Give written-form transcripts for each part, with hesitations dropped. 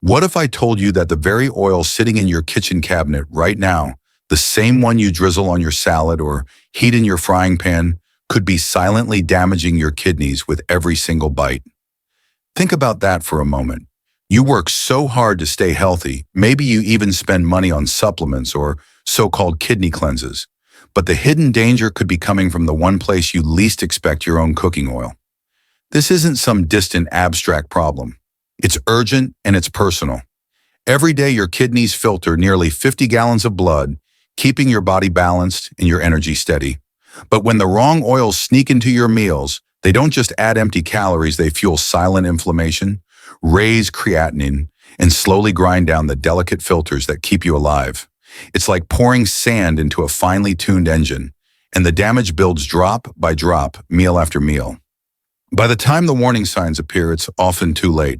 What if I told you that the very oil sitting in your kitchen cabinet right now, the same one you drizzle on your salad or heat in your frying pan, could be silently damaging your kidneys with every single bite? Think about that for a moment. You work so hard to stay healthy, maybe you even spend money on supplements or so-called kidney cleanses. But the hidden danger could be coming from the one place you least expect your own cooking oil. This isn't some distant abstract problem. It's urgent and it's personal. Every day your kidneys filter nearly 50 gallons of blood, keeping your body balanced and your energy steady. But when the wrong oils sneak into your meals, they don't just add empty calories, they fuel silent inflammation, raise creatinine, and slowly grind down the delicate filters that keep you alive. It's like pouring sand into a finely tuned engine, and the damage builds drop by drop, meal after meal. By the time the warning signs appear, it's often too late.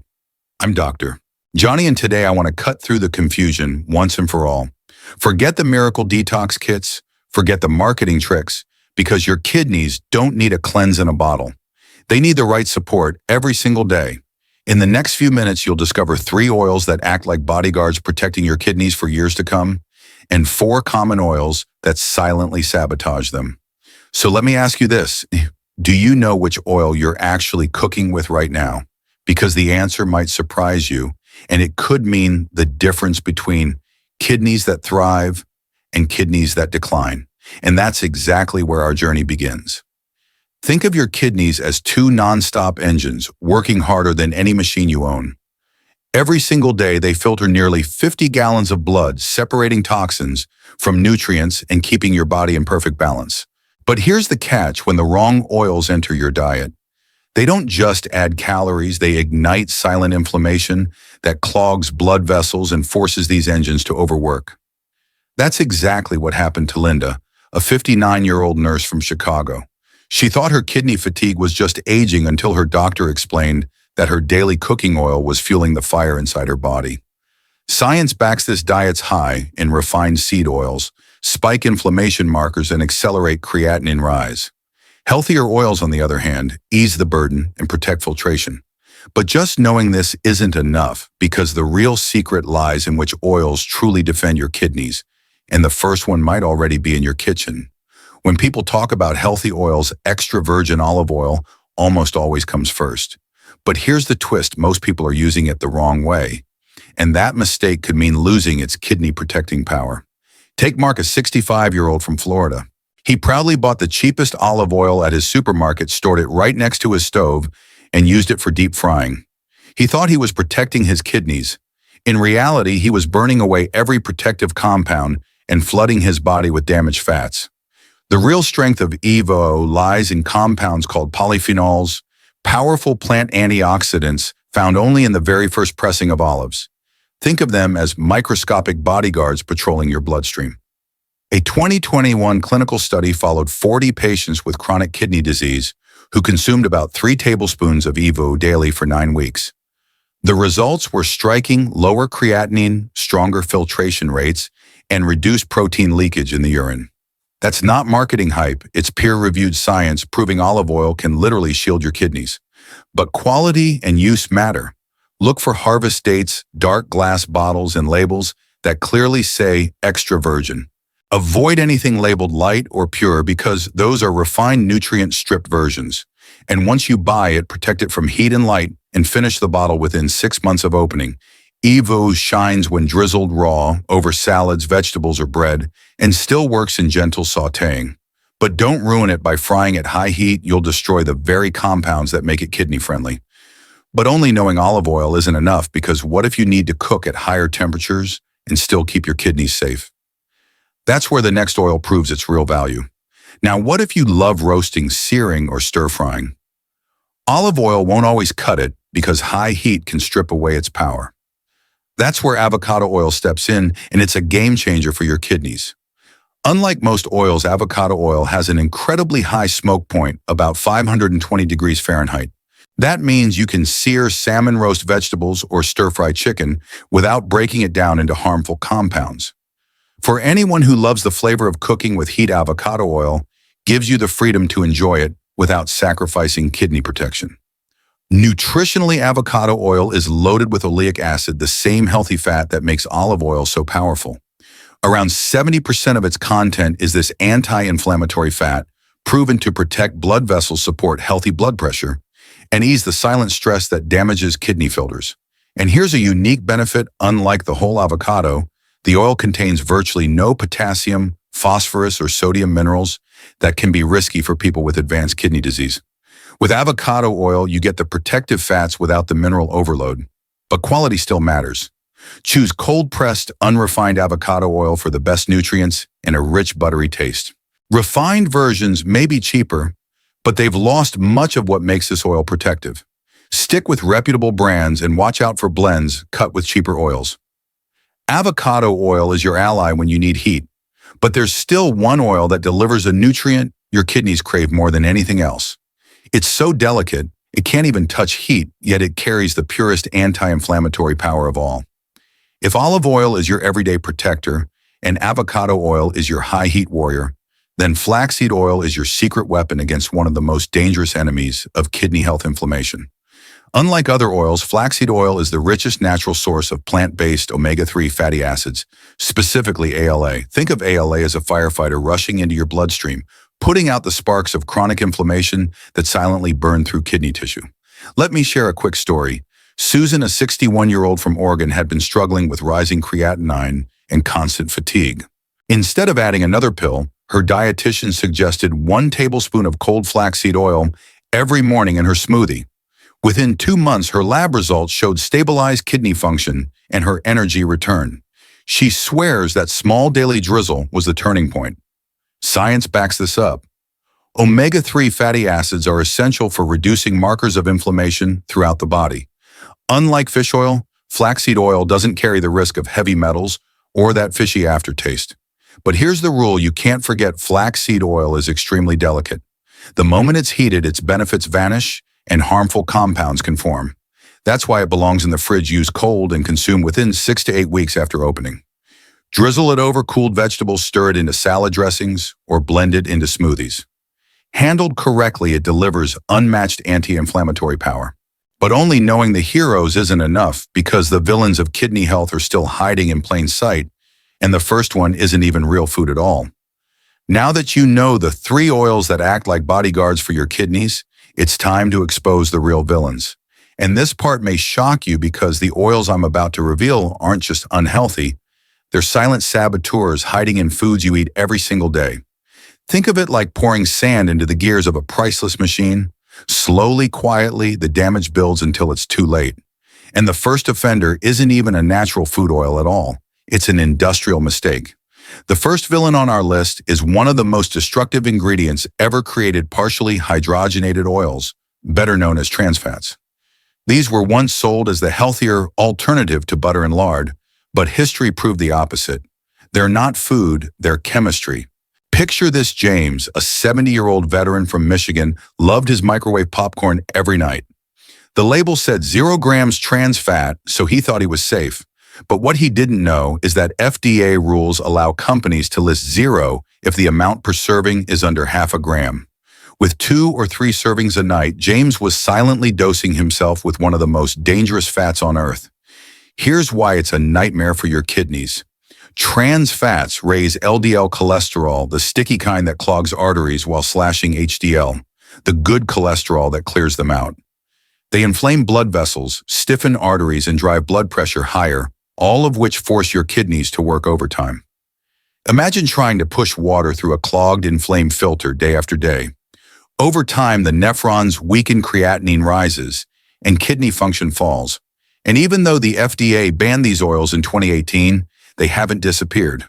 I'm Dr. Johnny, and today I want to cut through the confusion once and for all. Forget the miracle detox kits, forget the marketing tricks, because your kidneys don't need a cleanse in a bottle. They need the right support every single day. In the next few minutes, you'll discover 3 oils that act like bodyguards protecting your kidneys for years to come, and 4 common oils that silently sabotage them. So let me ask you this. Do you know which oil you're actually cooking with right now? Because the answer might surprise you, and it could mean the difference between kidneys that thrive and kidneys that decline. And that's exactly where our journey begins. Think of your kidneys as 2 non-stop engines working harder than any machine you own. Every single day, they filter nearly 50 gallons of blood, separating toxins from nutrients and keeping your body in perfect balance. But here's the catch: when the wrong oils enter your diet, they don't just add calories, they ignite silent inflammation that clogs blood vessels and forces these engines to overwork. That's exactly what happened to Linda, a 59-year-old nurse from Chicago. She thought her kidney fatigue was just aging until her doctor explained that her daily cooking oil was fueling the fire inside her body. Science backs this diet's high in refined seed oils, spike inflammation markers, and accelerate creatinine rise. Healthier oils, on the other hand, ease the burden and protect filtration. But just knowing this isn't enough, because the real secret lies in which oils truly defend your kidneys, and the first one might already be in your kitchen. When people talk about healthy oils, extra virgin olive oil almost always comes first. But here's the twist: most people are using it the wrong way, and that mistake could mean losing its kidney protecting power. Take Mark, a 65-year-old from Florida. He proudly bought the cheapest olive oil at his supermarket, stored it right next to his stove, and used it for deep frying. He thought he was protecting his kidneys. In reality, he was burning away every protective compound and flooding his body with damaged fats. The real strength of EVO lies in compounds called polyphenols, powerful plant antioxidants found only in the very first pressing of olives. Think of them as microscopic bodyguards patrolling your bloodstream. A 2021 clinical study followed 40 patients with chronic kidney disease who consumed about 3 tablespoons of EVO daily for 9 weeks. The results were striking: lower creatinine, stronger filtration rates, and reduced protein leakage in the urine. That's not marketing hype, it's peer-reviewed science proving olive oil can literally shield your kidneys. But quality and use matter. Look for harvest dates, dark glass bottles, and labels that clearly say extra virgin. Avoid anything labeled light or pure, because those are refined, nutrient-stripped versions. And once you buy it, protect it from heat and light and finish the bottle within 6 months of opening. EVO shines when drizzled raw over salads, vegetables, or bread, and still works in gentle sautéing. But don't ruin it by frying at high heat. You'll destroy the very compounds that make it kidney-friendly. But only knowing olive oil isn't enough, because what if you need to cook at higher temperatures and still keep your kidneys safe? That's where the next oil proves its real value. Now, what if you love roasting, searing, or stir-frying? Olive oil won't always cut it, because high heat can strip away its power. That's where avocado oil steps in, and it's a game changer for your kidneys. Unlike most oils, avocado oil has an incredibly high smoke point, about 520 degrees Fahrenheit. That means you can sear, salmon roast vegetables, or stir-fry chicken without breaking it down into harmful compounds. For anyone who loves the flavor of cooking with heat, avocado oil gives you the freedom to enjoy it without sacrificing kidney protection. Nutritionally, avocado oil is loaded with oleic acid, the same healthy fat that makes olive oil so powerful. Around 70% of its content is this anti-inflammatory fat, proven to protect blood vessels, support healthy blood pressure, and ease the silent stress that damages kidney filters. And here's a unique benefit: unlike the whole avocado, the oil contains virtually no potassium, phosphorus, or sodium minerals that can be risky for people with advanced kidney disease. With avocado oil, you get the protective fats without the mineral overload, but quality still matters. Choose cold-pressed, unrefined avocado oil for the best nutrients and a rich, buttery taste. Refined versions may be cheaper, but they've lost much of what makes this oil protective. Stick with reputable brands and watch out for blends cut with cheaper oils. Avocado oil is your ally when you need heat, but there's still one oil that delivers a nutrient your kidneys crave more than anything else. It's so delicate, it can't even touch heat, yet it carries the purest anti-inflammatory power of all. If olive oil is your everyday protector and avocado oil is your high heat warrior, then flaxseed oil is your secret weapon against one of the most dangerous enemies of kidney health: inflammation. Unlike other oils, flaxseed oil is the richest natural source of plant-based omega-3 fatty acids, specifically ALA. Think of ALA as a firefighter rushing into your bloodstream, putting out the sparks of chronic inflammation that silently burn through kidney tissue. Let me share a quick story. Susan, a 61-year-old from Oregon, had been struggling with rising creatinine and constant fatigue. Instead of adding another pill, her dietitian suggested 1 tablespoon of cold flaxseed oil every morning in her smoothie. Within 2 months, her lab results showed stabilized kidney function and her energy returned. She swears that small daily drizzle was the turning point. Science backs this up. Omega-3 fatty acids are essential for reducing markers of inflammation throughout the body. Unlike fish oil, flaxseed oil doesn't carry the risk of heavy metals or that fishy aftertaste. But here's the rule: you can't forget flaxseed oil is extremely delicate. The moment it's heated, its benefits vanish and harmful compounds can form. That's why it belongs in the fridge, used cold, and consumed within 6 to 8 weeks after opening. Drizzle it over cooled vegetables, stir it into salad dressings, or blend it into smoothies. Handled correctly, it delivers unmatched anti-inflammatory power. But only knowing the heroes isn't enough, because the villains of kidney health are still hiding in plain sight, and the first one isn't even real food at all. Now that you know the 3 oils that act like bodyguards for your kidneys, it's time to expose the real villains. And this part may shock you, because the oils I'm about to reveal aren't just unhealthy, they're silent saboteurs hiding in foods you eat every single day. Think of it like pouring sand into the gears of a priceless machine. Slowly, quietly, the damage builds until it's too late. And the first offender isn't even a natural food oil at all. It's an industrial mistake. The first villain on our list is one of the most destructive ingredients ever created: partially hydrogenated oils, better known as trans fats. These were once sold as the healthier alternative to butter and lard, but history proved the opposite. They're not food, they're chemistry. Picture this: James, a 70-year-old veteran from Michigan, loved his microwave popcorn every night. The label said 0 grams trans fat, so he thought he was safe. But what he didn't know is that FDA rules allow companies to list 0 if the amount per serving is under half a gram. With 2 or 3 servings a night, James was silently dosing himself with one of the most dangerous fats on earth. Here's why it's a nightmare for your kidneys. Trans fats raise LDL cholesterol, the sticky kind that clogs arteries, while slashing HDL, the good cholesterol that clears them out. They inflame blood vessels, stiffen arteries, and drive blood pressure higher, all of which force your kidneys to work overtime. Imagine trying to push water through a clogged, inflamed filter day after day. Over time, the nephrons weaken, creatinine rises, and kidney function falls. And even though the FDA banned these oils in 2018, they haven't disappeared.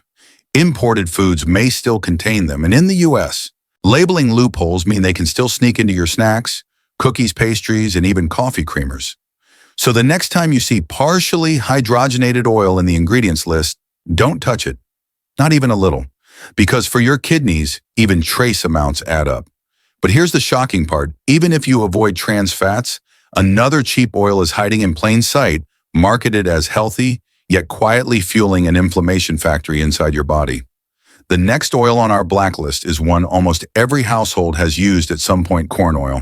Imported foods may still contain them, and in the US, labeling loopholes mean they can still sneak into your snacks, cookies, pastries, and even coffee creamers. So the next time you see partially hydrogenated oil in the ingredients list, don't touch it, not even a little, because for your kidneys, even trace amounts add up. But here's the shocking part: even if you avoid trans fats, another cheap oil is hiding in plain sight, marketed as healthy, yet quietly fueling an inflammation factory inside your body. The next oil on our blacklist is one almost every household has used at some point: corn oil.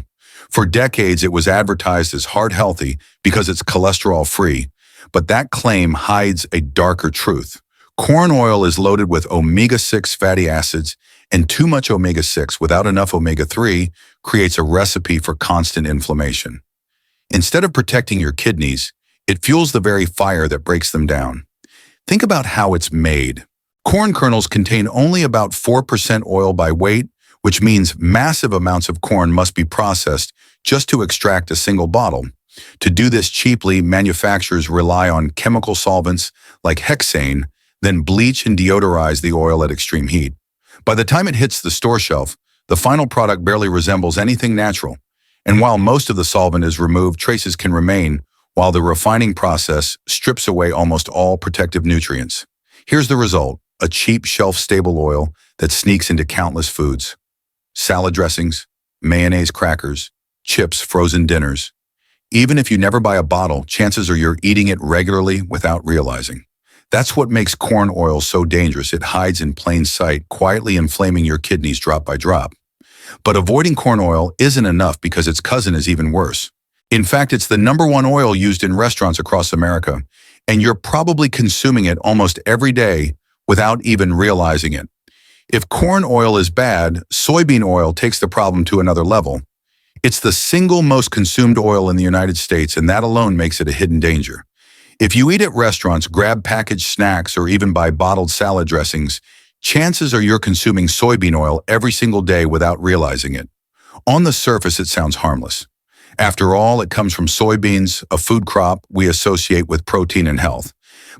For decades, it was advertised as heart healthy because it's cholesterol-free, but that claim hides a darker truth. Corn oil is loaded with omega-6 fatty acids, and too much omega-6 without enough omega-3 creates a recipe for constant inflammation. Instead of protecting your kidneys, it fuels the very fire that breaks them down. Think about how it's made. Corn kernels contain only about 4% oil by weight, which means massive amounts of corn must be processed just to extract a single bottle. To do this cheaply, manufacturers rely on chemical solvents like hexane, then bleach and deodorize the oil at extreme heat. By the time it hits the store shelf, the final product barely resembles anything natural. And while most of the solvent is removed, traces can remain, while the refining process strips away almost all protective nutrients. Here's the result: a cheap, shelf-stable oil that sneaks into countless foods. Salad dressings, mayonnaise crackers, chips, frozen dinners. Even if you never buy a bottle, chances are you're eating it regularly without realizing. That's what makes corn oil so dangerous. It hides in plain sight, quietly inflaming your kidneys drop by drop. But avoiding corn oil isn't enough because its cousin is even worse. In fact, it's the #1 oil used in restaurants across America, and you're probably consuming it almost every day without even realizing it. If corn oil is bad, soybean oil takes the problem to another level. It's the single most consumed oil in the United States, and that alone makes it a hidden danger. If you eat at restaurants, grab packaged snacks, or even buy bottled salad dressings, chances are you're consuming soybean oil every single day without realizing it. On the surface, it sounds harmless. After all, it comes from soybeans, a food crop we associate with protein and health.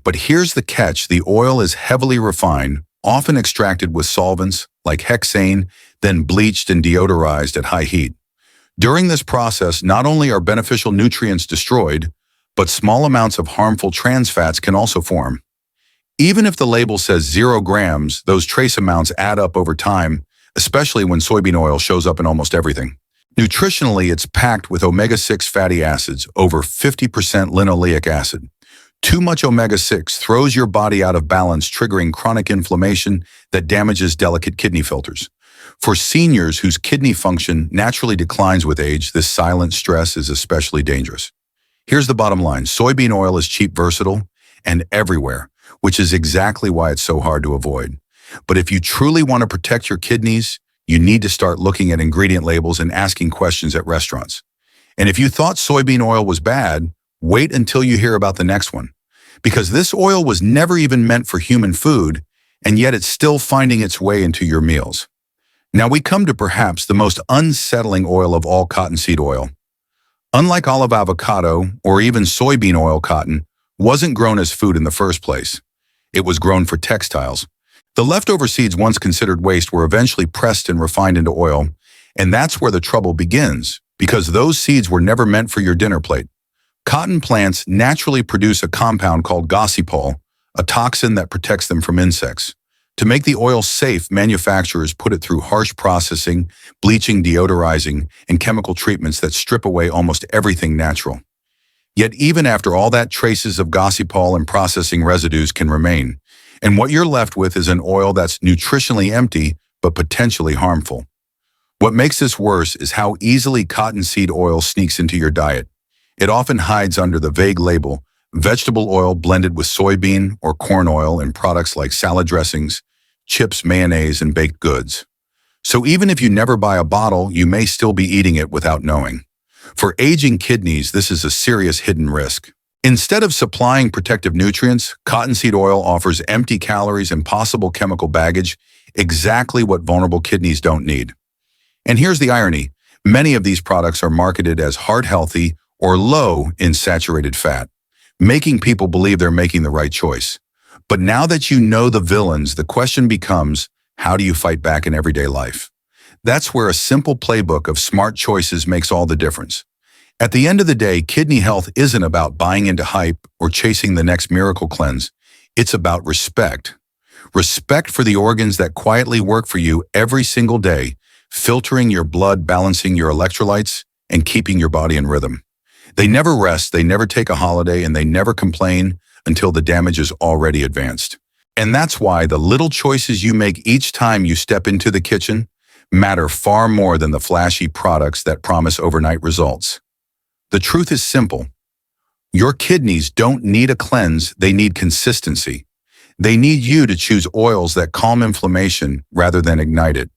But here's the catch: the oil is heavily refined, often extracted with solvents like hexane, then bleached and deodorized at high heat. During this process, not only are beneficial nutrients destroyed, but small amounts of harmful trans fats can also form. Even if the label says 0 grams, those trace amounts add up over time, especially when soybean oil shows up in almost everything. Nutritionally, it's packed with omega-6 fatty acids, over 50% linoleic acid. Too much omega-6 throws your body out of balance, triggering chronic inflammation that damages delicate kidney filters. For seniors whose kidney function naturally declines with age, this silent stress is especially dangerous. Here's the bottom line: soybean oil is cheap, versatile, and everywhere, which is exactly why it's so hard to avoid. But if you truly want to protect your kidneys, you need to start looking at ingredient labels and asking questions at restaurants. And if you thought soybean oil was bad, wait until you hear about the next one. Because this oil was never even meant for human food, and yet it's still finding its way into your meals. Now we come to perhaps the most unsettling oil of all: cottonseed oil. Unlike olive avocado or even soybean oil, cotton wasn't grown as food in the first place. It was grown for textiles. The leftover seeds, once considered waste, were eventually pressed and refined into oil, and that's where the trouble begins, because those seeds were never meant for your dinner plate. Cotton plants naturally produce a compound called gossypol, a toxin that protects them from insects. To make the oil safe, manufacturers put it through harsh processing, bleaching, deodorizing, and chemical treatments that strip away almost everything natural. Yet even after all that, traces of gossypol and processing residues can remain, and what you're left with is an oil that's nutritionally empty but potentially harmful. What makes this worse is how easily cottonseed oil sneaks into your diet. It often hides under the vague label vegetable oil blended with soybean or corn oil in products like salad dressings, chips, mayonnaise, and baked goods. So even if you never buy a bottle, you may still be eating it without knowing. For aging kidneys, this is a serious hidden risk. Instead of supplying protective nutrients, cottonseed oil offers empty calories and possible chemical baggage, exactly what vulnerable kidneys don't need. And here's the irony: many of these products are marketed as heart-healthy or low in saturated fat, making people believe they're making the right choice. But now that you know the villains, the question becomes, how do you fight back in everyday life? That's where a simple playbook of smart choices makes all the difference. At the end of the day, kidney health isn't about buying into hype or chasing the next miracle cleanse. It's about respect. Respect for the organs that quietly work for you every single day, filtering your blood, balancing your electrolytes, and keeping your body in rhythm. They never rest, they never take a holiday, and they never complain until the damage is already advanced. And that's why the little choices you make each time you step into the kitchen matter far more than the flashy products that promise overnight results. The truth is simple. Your kidneys don't need a cleanse, they need consistency. They need you to choose oils that calm inflammation rather than ignite it.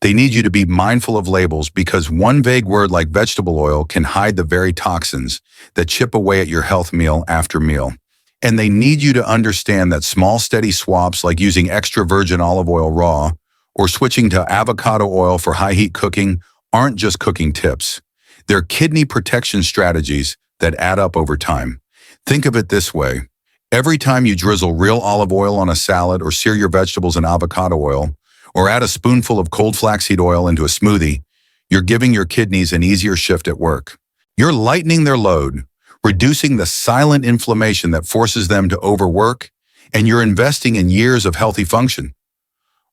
They need you to be mindful of labels because one vague word like vegetable oil can hide the very toxins that chip away at your health meal after meal. And they need you to understand that small, steady swaps like using extra virgin olive oil raw or switching to avocado oil for high-heat cooking aren't just cooking tips. They're kidney protection strategies that add up over time. Think of it this way. Every time you drizzle real olive oil on a salad or sear your vegetables in avocado oil, or add a spoonful of cold flaxseed oil into a smoothie, you're giving your kidneys an easier shift at work. You're lightening their load, reducing the silent inflammation that forces them to overwork, and you're investing in years of healthy function.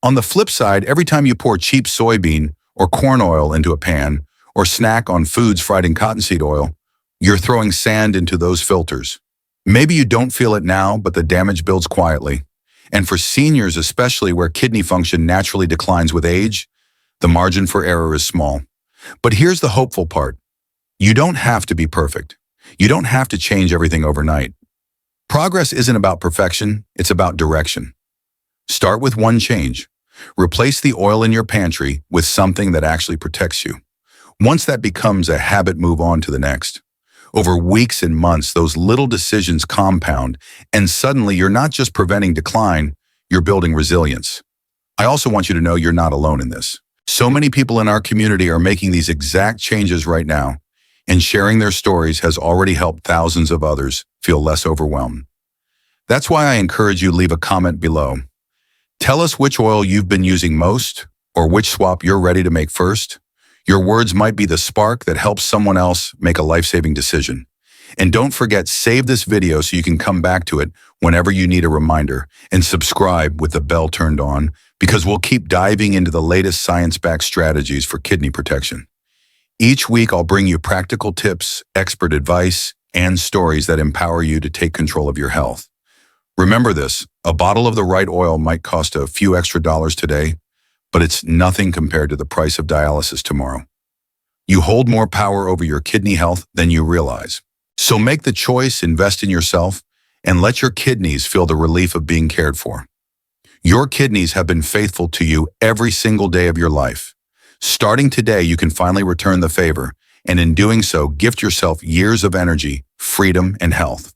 On the flip side, every time you pour cheap soybean or corn oil into a pan, or snack on foods fried in cottonseed oil, you're throwing sand into those filters. Maybe you don't feel it now, but the damage builds quietly. And for seniors, especially where kidney function naturally declines with age, the margin for error is small. But here's the hopeful part. You don't have to be perfect. You don't have to change everything overnight. Progress isn't about perfection, it's about direction. Start with one change. Replace the oil in your pantry with something that actually protects you. Once that becomes a habit, move on to the next. Over weeks and months, those little decisions compound, and suddenly you're not just preventing decline, you're building resilience. I also want you to know you're not alone in this. So many people in our community are making these exact changes right now, and sharing their stories has already helped thousands of others feel less overwhelmed. That's why I encourage you to leave a comment below. Tell us which oil you've been using most, or which swap you're ready to make first. Your words might be the spark that helps someone else make a life-saving decision. And don't forget, save this video so you can come back to it whenever you need a reminder, and subscribe with the bell turned on because we'll keep diving into the latest science-backed strategies for kidney protection. Each week, I'll bring you practical tips, expert advice, and stories that empower you to take control of your health. Remember this, a bottle of the right oil might cost a few extra dollars today, but it's nothing compared to the price of dialysis tomorrow. You hold more power over your kidney health than you realize. So make the choice, invest in yourself, and let your kidneys feel the relief of being cared for. Your kidneys have been faithful to you every single day of your life. Starting today, you can finally return the favor, and in doing so, gift yourself years of energy, freedom, and health.